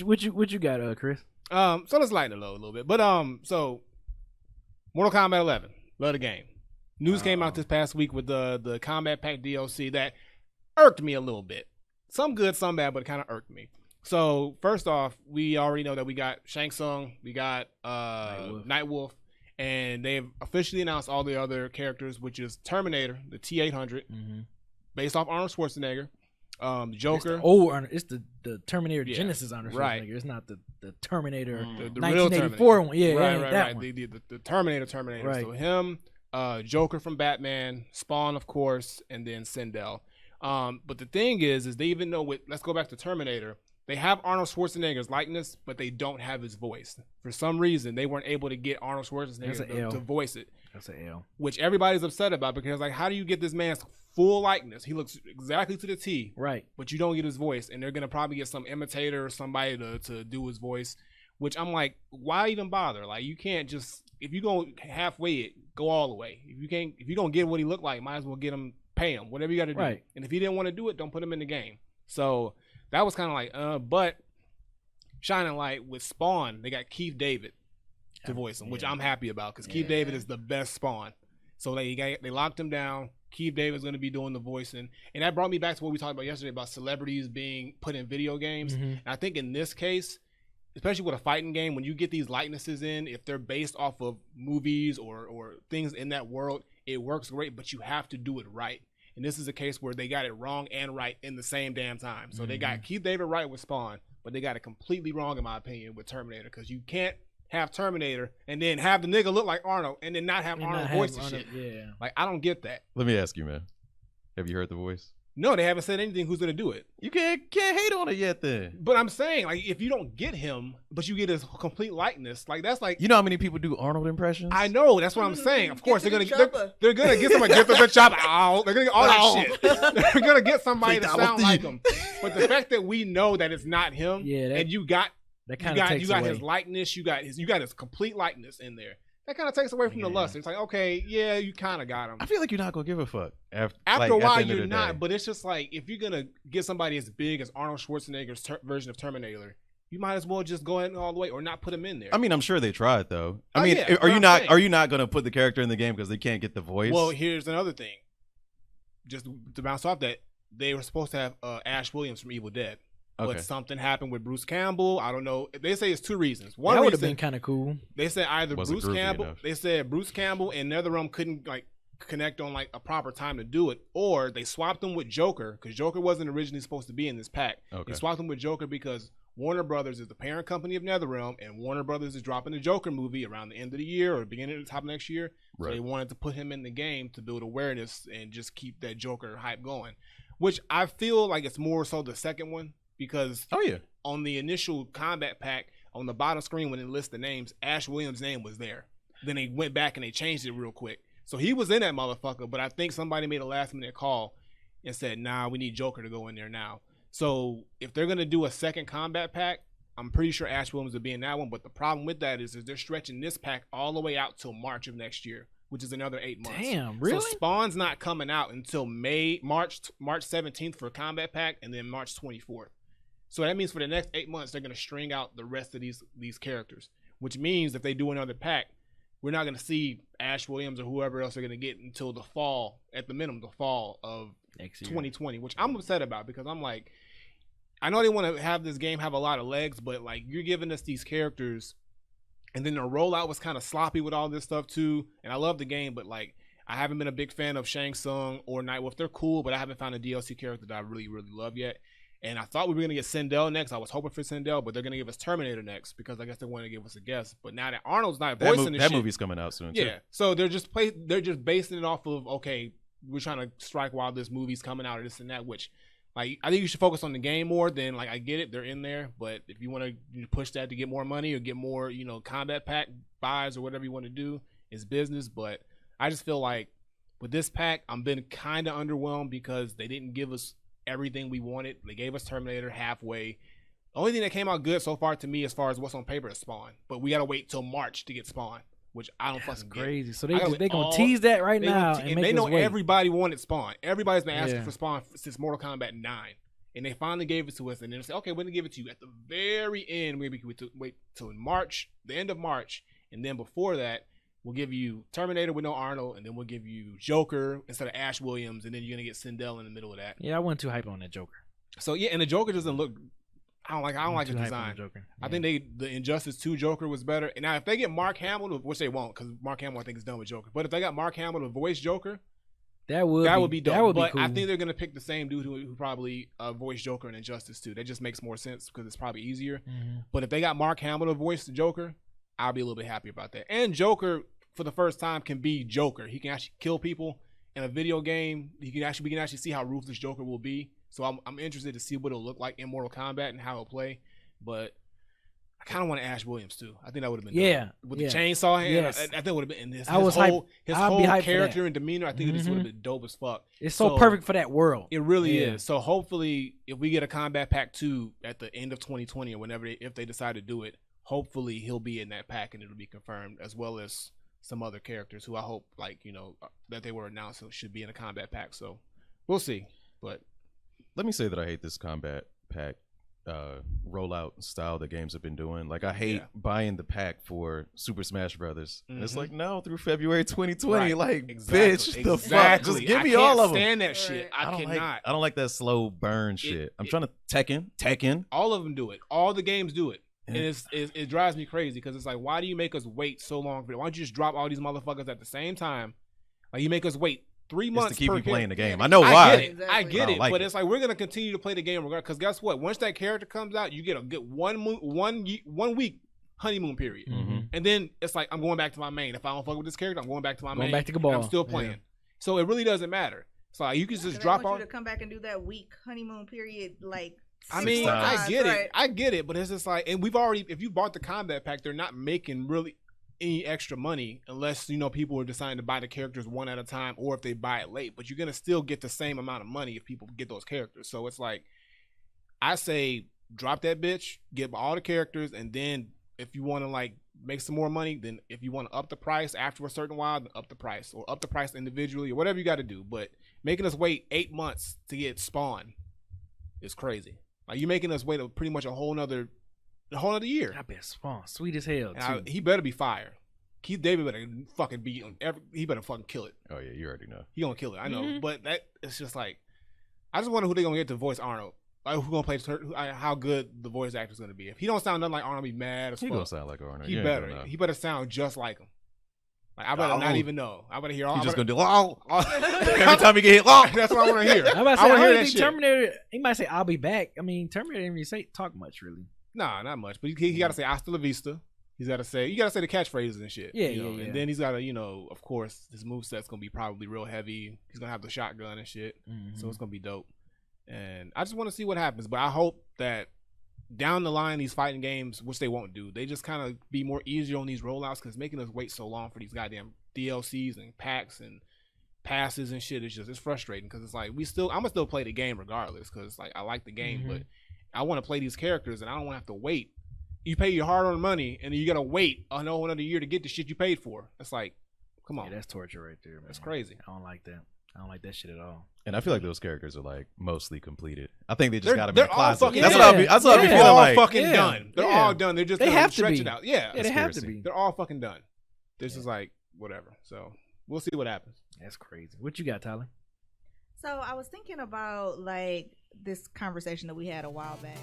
What you got, Chris? So let's lighten the load a little bit. But so Mortal Kombat 11, love the game. News came out this past week with the Combat Pack DLC that irked me a little bit. Some good, some bad, but it kind of irked me. So first off, we already know that we got Shang Tsung, we got Nightwolf, and they've officially announced all the other characters, which is Terminator, the T-800, based off Arnold Schwarzenegger. Joker. It's the Terminator Genesis Arnold Schwarzenegger. Right. It's not the Terminator the 1984 real one. Yeah, right. One. The Terminator. Right. So him, Joker from Batman, Spawn, of course, and then Sindel. But the thing is they even know let's go back to Terminator. They have Arnold Schwarzenegger's likeness, but they don't have his voice. For some reason, they weren't able to get Arnold Schwarzenegger to voice it. That's an L. Which everybody's upset about because, like, how do you get this man's full likeness? He looks exactly to the T. Right. But you don't get his voice. And they're going to probably get some imitator or somebody to do his voice. Which I'm like, why even bother? Like, you can't just, if you go halfway it, go all the way. If you're going to get what he looked like, might as well pay him. Whatever you got to do. Right. And if he didn't want to do it, don't put him in the game. So that was kind of like, but shining light with Spawn, they got Keith David to voice him, which I'm happy about because Keith David is the best Spawn. So they locked him down. Keith David's going to be doing the voicing. And that brought me back to what we talked about yesterday about celebrities being put in video games. And I think in this case, especially with a fighting game, when you get these likenesses in, if they're based off of movies or things in that world, it works great, but you have to do it right. And this is a case where they got it wrong and right in the same damn time. So they got Keith David right with Spawn, but they got it completely wrong, in my opinion, with Terminator, because you can't have Terminator and then have the nigga look like Arnold and then not have Arnold voice the shit. Yeah. Like, I don't get that. Let me ask you, man. Have you heard the voice? No, they haven't said anything who's going to do it. You can't hate on it yet then. But I'm saying, like, if you don't get him, but you get his complete likeness, like, that's like... You know how many people do Arnold impressions? I know. That's what I'm saying. Of course, they're gonna get somebody to get the chopper out. They're gonna get all that shit. They're gonna get somebody to sound like him. But the fact that we know that it's not him, and you got his likeness, you got his complete likeness in there. That kind of takes away from the luster. It's like, okay, yeah, you kind of got him. I feel like you're not gonna give a fuck after a while. You're not, but it's just like, if you're gonna get somebody as big as Arnold Schwarzenegger's version of Terminator, you might as well just go ahead and all the way, or not put him in there. I mean, I'm sure they tried though. I mean, are you not gonna put the character in the game because they can't get the voice? Well, here's another thing. Just to bounce off that, they were supposed to have Ash Williams from Evil Dead. But something happened with Bruce Campbell. I don't know. They say it's two reasons. One that would have been kind of cool. They said either Bruce Campbell. Enough. They said Bruce Campbell and NetherRealm couldn't like connect on like a proper time to do it, or they swapped him with Joker because Joker wasn't originally supposed to be in this pack. They swapped him with Joker because Warner Brothers is the parent company of NetherRealm, and Warner Brothers is dropping the Joker movie around the end of the year or beginning of the top of next year. So they wanted to put him in the game to build awareness and just keep that Joker hype going. Which I feel like it's more so the second one. Because on the initial combat pack, on the bottom screen when it lists the names, Ash Williams' name was there. Then they went back and they changed it real quick. So he was in that motherfucker, but I think somebody made a last-minute call and said, nah, we need Joker to go in there now. So if they're going to do a second combat pack, I'm pretty sure Ash Williams will be in that one. But the problem with that is they're stretching this pack all the way out till March of next year, which is another 8 months. Damn, really? So Spawn's not coming out until March 17th for combat pack, and then March 24th. So that means for the next 8 months, they're going to string out the rest of these characters, which means if they do another pack, we're not going to see Ash Williams or whoever else they're going to get until the fall, at the minimum, the fall of next year. 2020, which I'm upset about because I'm like, I know they want to have this game have a lot of legs, but like you're giving us these characters, and then the rollout was kind of sloppy with all this stuff too. And I love the game, but like I haven't been a big fan of Shang Tsung or Nightwolf. They're cool, but I haven't found a DLC character that I really, really love yet. And I thought we were going to get Sindel next. I was hoping for Sindel, but they're going to give us Terminator next because I guess they want to give us a guest. But now that Arnold's not voicing that movie's coming out soon, too. So they're just basing it off of, okay, we're trying to strike while this movie's coming out or this and that, which, like, I think you should focus on the game more than, like, I get it, they're in there. But if you want to push that to get more money or get more, combat pack buys or whatever you want to do, it's business. But I just feel like with this pack, I'm been kind of underwhelmed because they didn't give us everything we wanted. They gave us Terminator halfway. The only thing that came out good so far to me as far as what's on paper is Spawn. But we got to wait till March to get Spawn, which I don't fucking get. Crazy. So they're going to tease that right now. And they know everybody wanted Spawn. Everybody's been asking for Spawn since Mortal Kombat 9. and they finally gave it to us, and then they said, okay, we're going to give it to you at the very end. Maybe we wait till March, the end of March, and then before that, we'll give you Terminator with no Arnold, and then we'll give you Joker instead of Ash Williams, and then you're going to get Sindel in the middle of that. Yeah, I wasn't too hype on that Joker. So, yeah, and the Joker doesn't look... I don't like the design. Joker. Yeah. I think the Injustice 2 Joker was better. And now if they get Mark Hamill, which they won't, because Mark Hamill I think is done with Joker. But if they got Mark Hamill to voice Joker, that would be dope. That would be cool. I think they're gonna pick the same dude who probably voiced Joker in Injustice 2. That just makes more sense because it's probably easier. Mm-hmm. But if they got Mark Hamill to voice the Joker, I'll be a little bit happy about that. And Joker, for the first time, can be Joker. He can actually kill people in a video game. We can actually see how ruthless Joker will be. So I'm interested to see what it'll look like in Mortal Kombat and how it'll play. But I kind of want Ash Williams too. I think that would have been dope. With the chainsaw hand. Yes. I think it would have been. His whole character and demeanor. I think this would have been dope as fuck. It's so perfect for that world. It really is. So hopefully, if we get a Combat Pack 2 at the end of 2020 or whenever, if they decide to do it, hopefully he'll be in that pack and it'll be confirmed, as well as some other characters who I hope, that they were announced should be in a Combat Pack. So we'll see. But let me say that I hate this Combat Pack rollout style that games have been doing. Like, I hate buying the pack for Super Smash Brothers. And it's like, no, through February 2020. Like, bitch, the fuck? Just give me all of them. I can't stand that shit. I cannot. I don't like that slow burn shit. I'm trying to Tekken. All of them do it. All the games do it. And it drives me crazy because it's like, why do you make us wait so long for it? Why don't you just drop all these motherfuckers at the same time? Like, you make us wait 3 months to keep you playing the game. I know why. I get it, but it's like we're gonna continue to play the game regardless. Because guess what? Once that character comes out, you get a good 1 week honeymoon period, and then it's like I'm going back to my main. If I don't fuck with this character, I'm going back to my main. Back to Cabal. I'm still playing, so it really doesn't matter. So like, you can just drop off. You to come back and do that week honeymoon period, like. I mean, I get it, but it's just like, and we've already. If you bought the Combat Pack, they're not making really any extra money unless people are deciding to buy the characters one at a time, or if they buy it late. But you're gonna still get the same amount of money if people get those characters. So it's like, I say drop that bitch, get all the characters, and then if you want to make some more money, then if you want to up the price after a certain while, then up the price, or up the price individually, or whatever you got to do. But making us wait 8 months to get Spawn is crazy. Like, you're making us wait pretty much a whole nother year. I bet Spawn sweet as hell too. He better be fire. Keith David better fucking be he better fucking kill it. Oh yeah, you already know. He gonna kill it. I know, but it's just like, I just wonder who they gonna get to voice Arnold. Like, who gonna play how good the voice actor's gonna be. If he don't sound nothing like Arnold, I'll be mad as fuck. He gonna sound like Arnold. He better sound just like him. Like, I better not even know. I better hear all. He's just gonna do every time he get hit. That's what I want to hear. I want to hear Terminator. He might say, "I'll be back." I mean, Terminator didn't really talk much, really. Nah, not much. But he got to say "Hasta la vista." You got to say the catchphrases and shit. Yeah. And then he's got to, of course, his moveset's gonna be probably real heavy. He's gonna have the shotgun and shit, so it's gonna be dope. And I just want to see what happens. But I hope that down the line, these fighting games, which they won't do, they just kind of be more easier on these rollouts, because making us wait so long for these goddamn DLCs and packs and passes and shit, it's frustrating, because it's like I'm gonna still play the game regardless, because like I like the game, but I want to play these characters and I don't want to have to wait. You pay your hard-earned money and then you gotta wait another year to get the shit you paid for. It's like, come on. Yeah, that's torture right there, man. That's crazy. I don't like that. I don't like that shit at all. And I feel like those characters are like mostly completed. I think they just got them in the closet. Fucking, that's what I'll be feeling like. They're all fucking done. They're all done. They're just gonna stretch it out. Yeah, they have to be. They're all fucking done. This is like whatever. So we'll see what happens. That's crazy. What you got, Tyler? So I was thinking about like this conversation that we had a while back